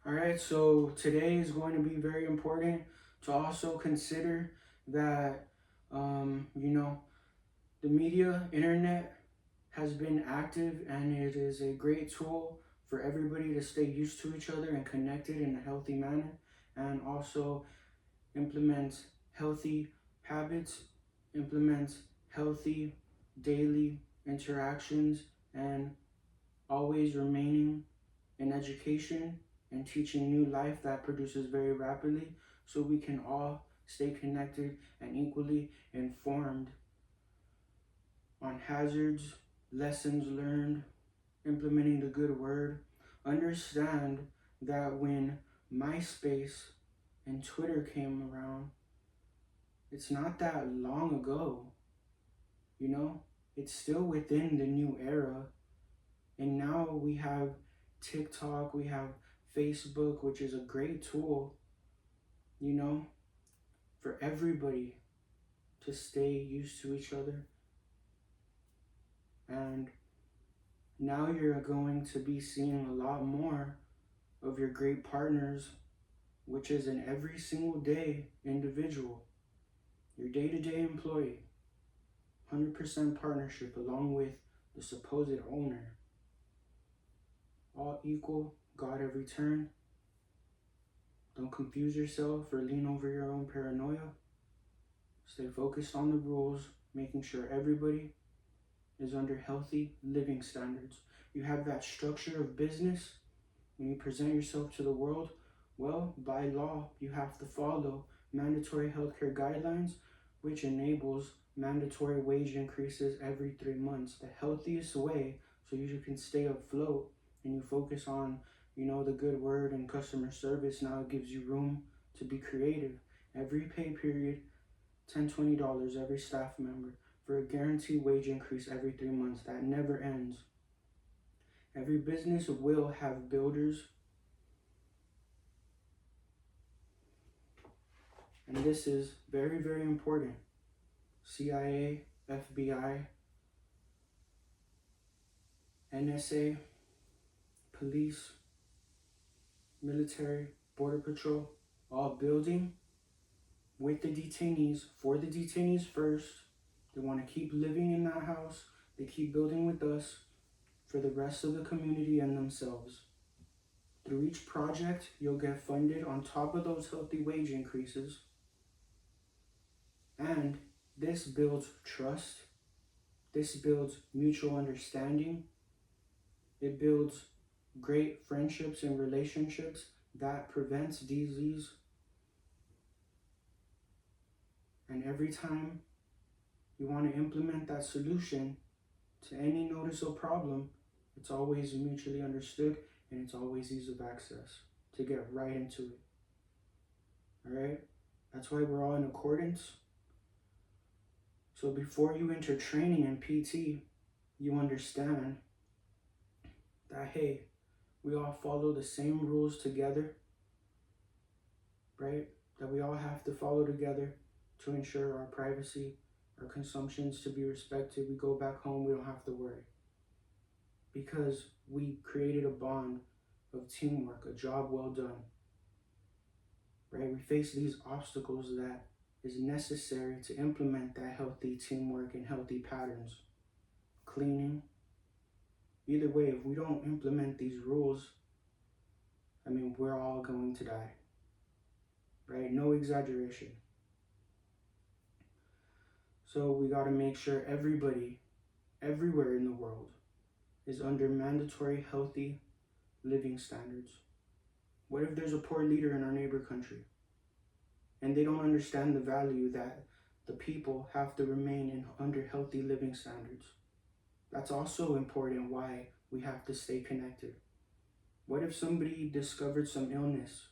All right, so today is going to be very important to also consider that, you know, the media, internet has been active and it is a great tool for everybody to stay used to each other and connected in a healthy manner and also implement healthy habits, implement healthy daily interactions, and always remaining in education and teaching new life that produces very rapidly so we can all stay connected and equally informed on hazards, lessons learned, implementing the good word. Understand that when MySpace and Twitter came around, it's not that long ago, you know? It's still within the new era. And now we have TikTok, we have Facebook, which is a great tool, you know, for everybody to stay used to each other. And now you're going to be seeing a lot more of your great partners, which is an every single day individual, your day to day employee, 100% partnership along with the supposed owner. All equal, God every turn. Don't confuse yourself or lean over your own paranoia. Stay focused on the rules, making sure everybody is under healthy living standards. You have that structure of business when you present yourself to the world. Well, by law, you have to follow mandatory healthcare guidelines, which enables mandatory wage increases every 3 months. The healthiest way so you can stay afloat and you focus on, the good word and customer service. Now it gives you room to be creative. Every pay period, $10, $20 every staff member for a guaranteed wage increase every 3 months that never ends. Every business will have builders, and this is very, very important. CIA, FBI, NSA, police, military, border patrol, all building with the detainees, for the detainees first. They want to keep living in that house. They keep building with us for the rest of the community and themselves. Through each project, you'll get funded on top of those healthy wage increases. And this builds trust. This builds mutual understanding. It builds great friendships and relationships that prevents disease. And every time you want to implement that solution to any noticeable problem, it's always mutually understood and it's always ease of access to get right into it. All right? That's why we're all in accordance. So before you enter training in PT, you understand that, hey, we all follow the same rules together, right? That we all have to follow together to ensure our privacy, our consumptions to be respected. We go back home, we don't have to worry. Because we created a bond of teamwork, a job well done, right? We face these obstacles that is necessary to implement that healthy teamwork and healthy patterns. Cleaning. Either way, if we don't implement these rules, we're all going to die, right? No exaggeration. So we got to make sure everybody, everywhere in the world, is under mandatory healthy living standards. What if there's a poor leader in our neighbor country and they don't understand the value that the people have to remain in under healthy living standards? That's also important why we have to stay connected. What if somebody discovered some illness,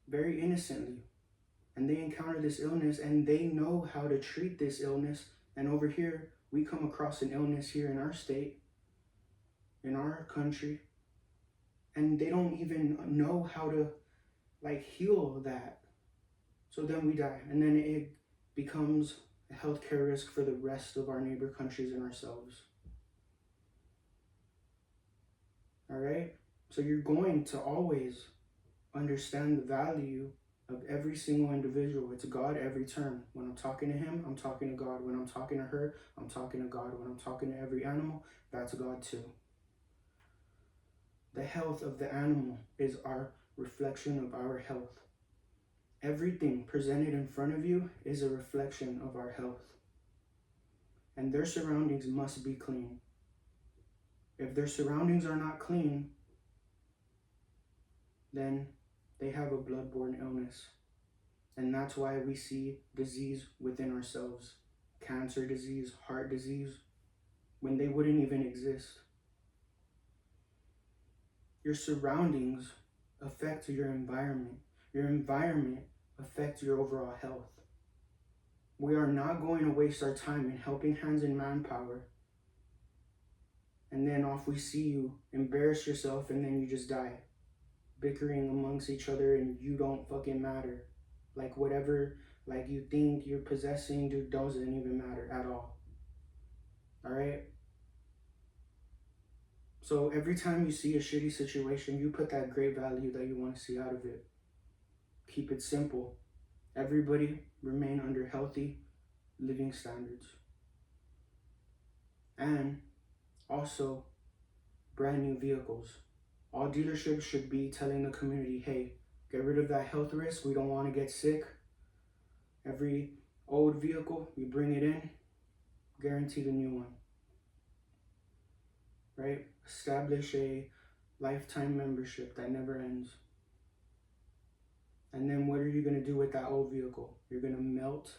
very innocently, and they encounter this illness and they know how to treat this illness, and over here we come across an illness here in our state, in our country, and they don't even know how to heal that. So then we die, and then it becomes a healthcare risk for the rest of our neighbor countries and ourselves. All right? So you're going to always understand the value of every single individual. It's God every turn. When I'm talking to him, I'm talking to God. When I'm talking to her, I'm talking to God. When I'm talking to every animal, that's God too. The health of the animal is our reflection of our health. Everything presented in front of you is a reflection of our health. And their surroundings must be clean. If their surroundings are not clean, then they have a blood-borne illness. And that's why we see disease within ourselves. Cancer disease, heart disease, when they wouldn't even exist. Your surroundings affect your environment. Your environment affects your overall health. We are not going to waste our time in helping hands and manpower, and then off we see you embarrass yourself and then you just die, bickering amongst each other, and you don't fucking matter. Like whatever, like you think you're possessing, dude, doesn't even matter at all. All right? So every time you see a shitty situation, you put that great value that you want to see out of it. Keep it simple. Everybody remain under healthy living standards. And also, brand new vehicles. All dealerships should be telling the community, hey, get rid of that health risk. We don't want to get sick. Every old vehicle, we bring it in, guaranteed a new one. Right? Establish a lifetime membership that never ends. And then what are you going to do with that old vehicle? You're going to melt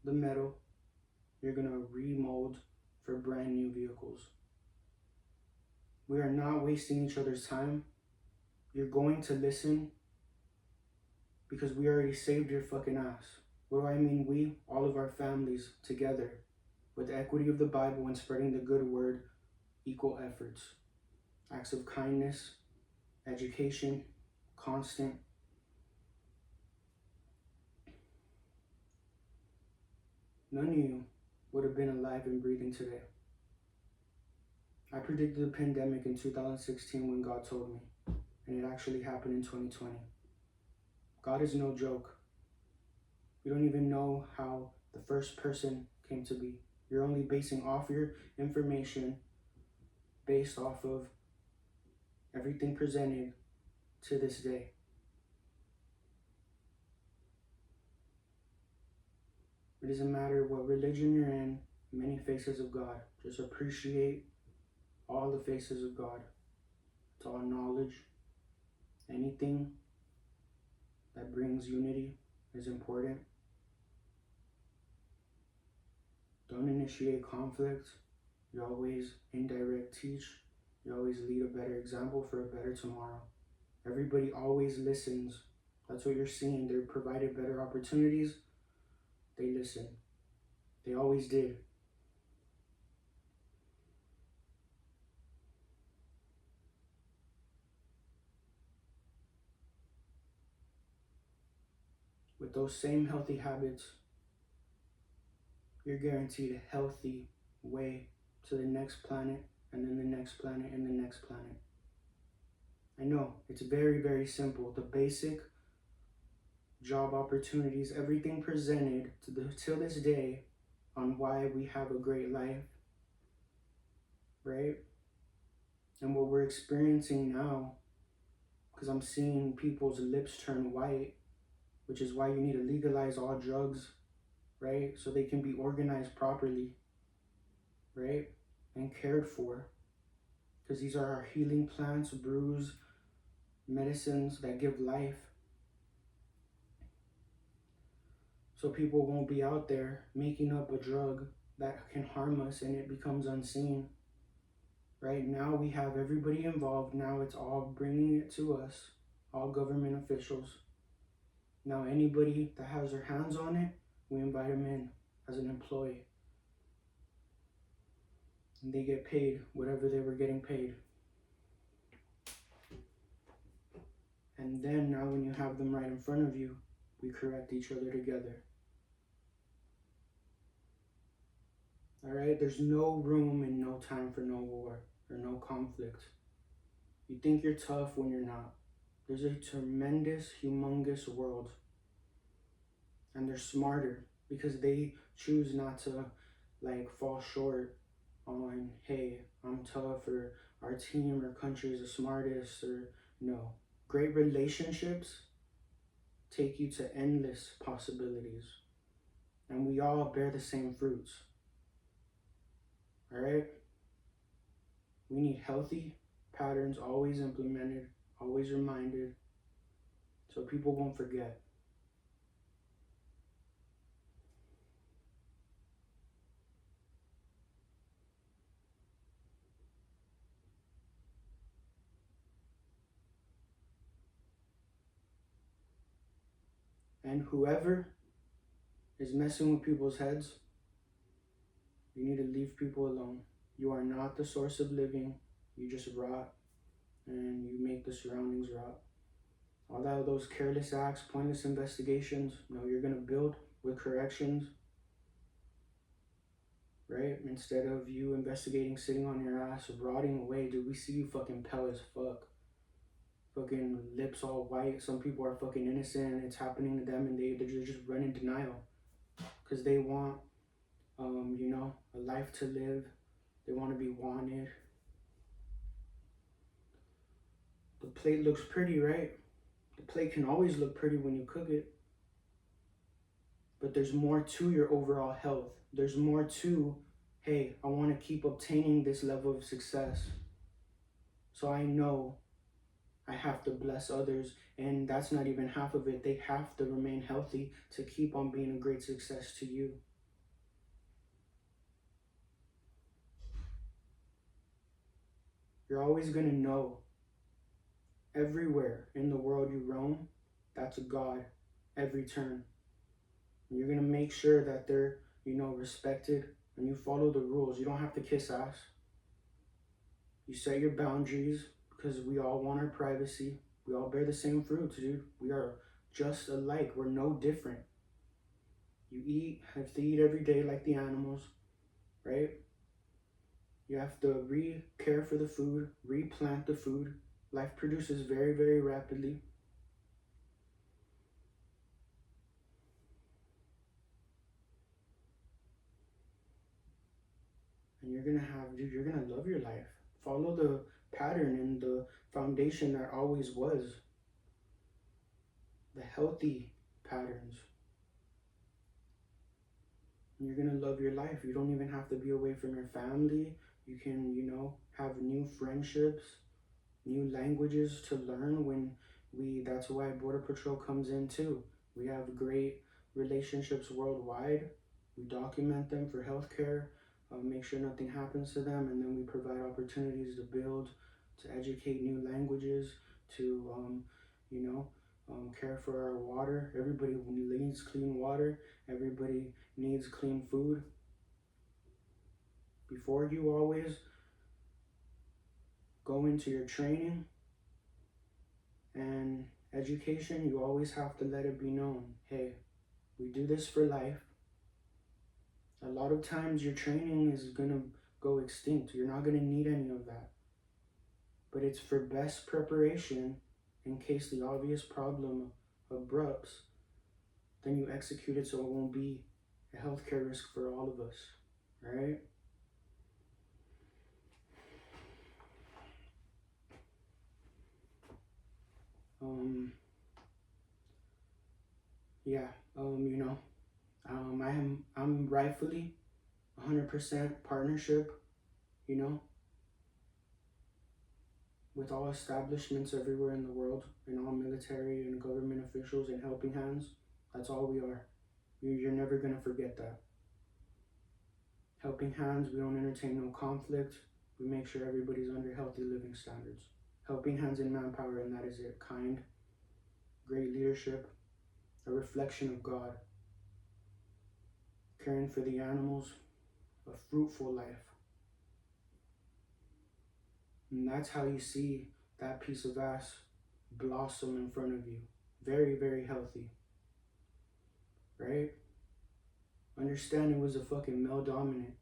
the metal. You're going to remold for brand new vehicles. We are not wasting each other's time. You're going to listen because we already saved your fucking ass. What do I mean we? All of our families together with the equity of the Bible and spreading the good word, equal efforts, acts of kindness, education, constant. None of you would have been alive and breathing today. I predicted the pandemic in 2016 when God told me, and it actually happened in 2020. God is no joke. You don't even know how the first person came to be. You're only basing off your information based off of everything presented to this day. It doesn't matter what religion you're in, many faces of God. Just appreciate all the faces of God. It's all knowledge. Anything that brings unity is important. Don't initiate conflict. You always indirect teach. You always lead a better example for a better tomorrow. Everybody always listens. That's what you're seeing. They're provided better opportunities. They listen. They always did. With those same healthy habits, you're guaranteed a healthy way to the next planet, and then the next planet, and the next planet. I know, it's very, very simple. The basic job opportunities, everything presented till this day on why we have a great life, right? And what we're experiencing now, because I'm seeing people's lips turn white, which is why you need to legalize all drugs, right? So they can be organized properly, right? And cared for. Because these are our healing plants, brews, medicines that give life. So people won't be out there making up a drug that can harm us and it becomes unseen. Right now we have everybody involved. Now it's all bringing it to us, all government officials. Now anybody that has their hands on it, we invite them in as an employee. And they get paid whatever they were getting paid. And then now when you have them right in front of you, we correct each other together. All right, there's no room and no time for no war or no conflict. You think you're tough when you're not. There's a tremendous, humongous world, and they're smarter because they choose not to like fall short on, hey, I'm tough, or our team or country is the smartest, or no. Great relationships take you to endless possibilities, and we all bear the same fruits. All right? We need healthy patterns always implemented, always reminded, so people won't forget. And whoever is messing with people's heads, you need to leave people alone. You are not the source of living. You just rot and you make the surroundings rot. All that, those careless acts, pointless investigations, no, you're going to build with corrections, right? Instead of you investigating, sitting on your ass, rotting away. Dude, we see you fucking pale as fuck. Fucking lips all white. Some people are fucking innocent. It's happening to them, and they're just running denial because they want, a life to live. They want to be wanted. The plate looks pretty, right? The plate can always look pretty when you cook it. But there's more to your overall health. There's more to, hey, I want to keep obtaining this level of success. So I know I have to bless others, and that's not even half of it. They have to remain healthy to keep on being a great success to you. You're always going to know everywhere in the world you roam, that's a God every turn. And you're going to make sure that they're, respected, and you follow the rules. You don't have to kiss ass. You set your boundaries because we all want our privacy. We all bear the same fruits, dude. We are just alike. We're no different. You have to eat every day like the animals, right? You have to care for the food, replant the food. Life produces very, very rapidly. And you're gonna love your life. Follow the pattern and the foundation that always was. The healthy patterns. And you're gonna love your life. You don't even have to be away from your family. You can, have new friendships, new languages to learn that's why Border Patrol comes in too. We have great relationships worldwide. We document them for healthcare, make sure nothing happens to them, and then we provide opportunities to build, to educate new languages, to, care for our water. Everybody needs clean water. Everybody needs clean food. Before you always go into your training and education, you always have to let it be known, hey, we do this for life. A lot of times your training is going to go extinct. You're not going to need any of that. But it's for best preparation in case the obvious problem abrupts. Then you execute it so it won't be a healthcare risk for all of us, right? I'm rightfully 100% partnership, with all establishments everywhere in the world, and all military and government officials and helping hands. That's all we are. You're never gonna forget that. Helping hands, we don't entertain no conflict. We make sure everybody's under healthy living standards. Helping hands in manpower, and that is it. Kind, great leadership, a reflection of God. Caring for the animals, a fruitful life. And that's how you see that piece of ass blossom in front of you. Very, very healthy. Right? Understand it was a fucking male dominant.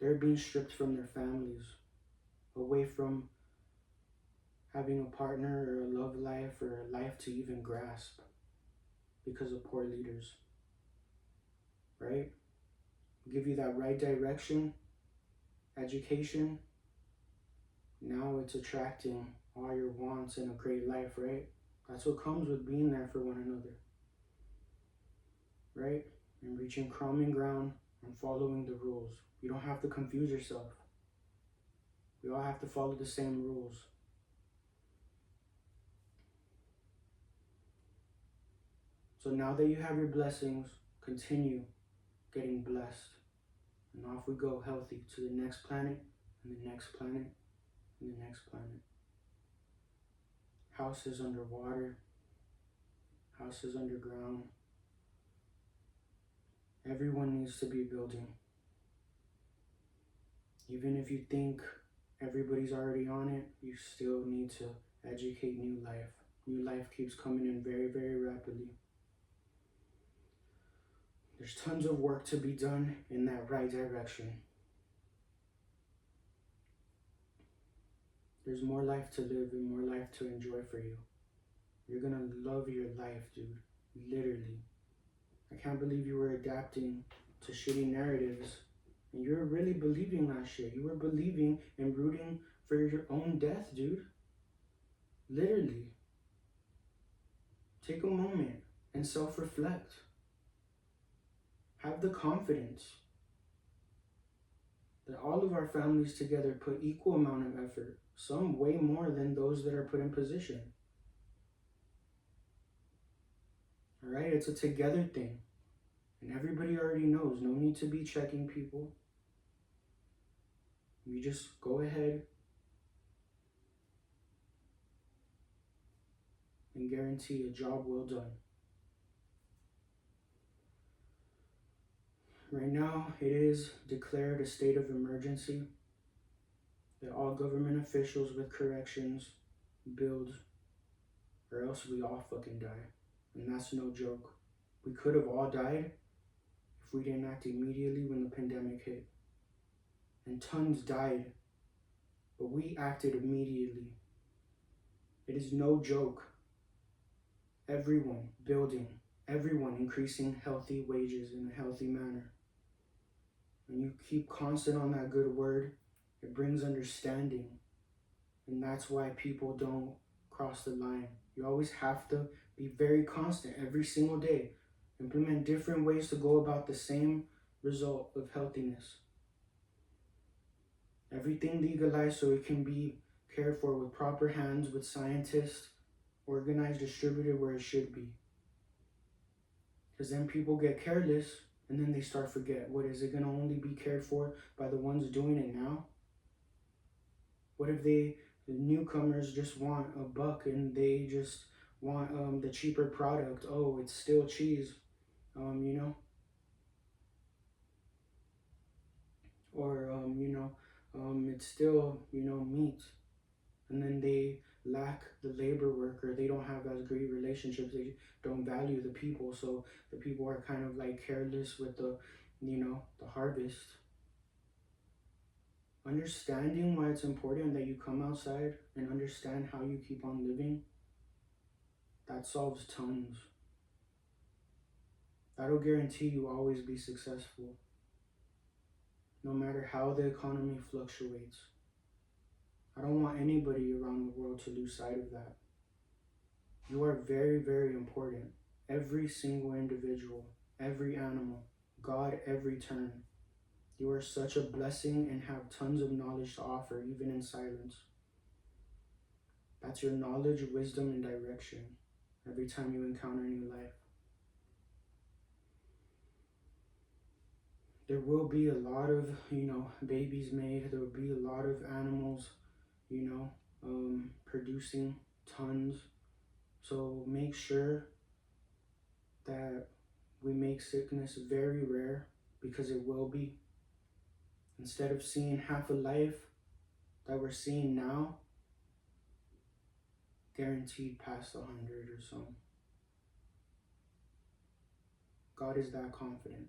They're being stripped from their families, away from having a partner or a love life or a life to even grasp because of poor leaders, right? Give you that right direction, education. Now it's attracting all your wants and a great life, right? That's what comes with being there for one another, right? And reaching common ground and following the rules. You don't have to confuse yourself. We all have to follow the same rules. So now that you have your blessings, continue getting blessed. And off we go healthy to the next planet, and the next planet, and the next planet. Houses underwater, houses underground. Everyone needs to be building. Even if you think everybody's already on it, you still need to educate new life. New life keeps coming in very, very rapidly. There's tons of work to be done in that right direction. There's more life to live and more life to enjoy for you. You're gonna love your life, dude. Literally. I can't believe you were adapting to shitty narratives and you're really believing that shit. You were believing and rooting for your own death, dude. Literally. Take a moment and self-reflect. Have the confidence that all of our families together put equal amount of effort, some way more than those that are put in position. All right, it's a together thing. And everybody already knows, no need to be checking people. You just go ahead and guarantee a job well done. Right now, it is declared a state of emergency that all government officials with corrections build, or else we all fucking die. And that's no joke. We could have all died if we didn't act immediately when the pandemic hit. And tons died, but we acted immediately. It is no joke. Everyone building, everyone increasing healthy wages in a healthy manner. When you keep constant on that good word, it brings understanding. And that's why people don't cross the line. You always have to be very constant every single day. Implement different ways to go about the same result of healthiness. Everything legalized so it can be cared for with proper hands, with scientists, organized, distributed where it should be. Because then people get careless and then they start forget. What, is it going to only be cared for by the ones doing it now? What if the newcomers just want a buck and they just want the cheaper product? Oh, it's still cheese, you know? Or, it's still, meat. And then they lack the labor worker. They don't have as great relationships. They don't value the people. So the people are kind of like careless with the harvest. Understanding why it's important that you come outside and understand how you keep on living, that solves tons. That'll guarantee you always be successful, no matter how the economy fluctuates. I don't want anybody around the world to lose sight of that. You are very, very important. Every single individual, every animal, God, every turn. You are such a blessing and have tons of knowledge to offer, even in silence. That's your knowledge, wisdom, and direction every time you encounter new life. There will be a lot of, babies made. There will be a lot of animals, producing tons. So make sure that we make sickness very rare, because it will be. Instead of seeing half a life that we're seeing now, guaranteed past 100 or so. God is that confident.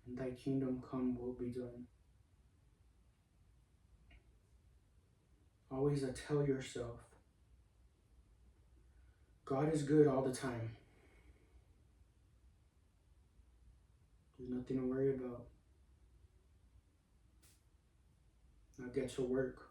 And thy kingdom come will be done. always tell yourself, God is good all the time. There's nothing to worry about. Now get to work.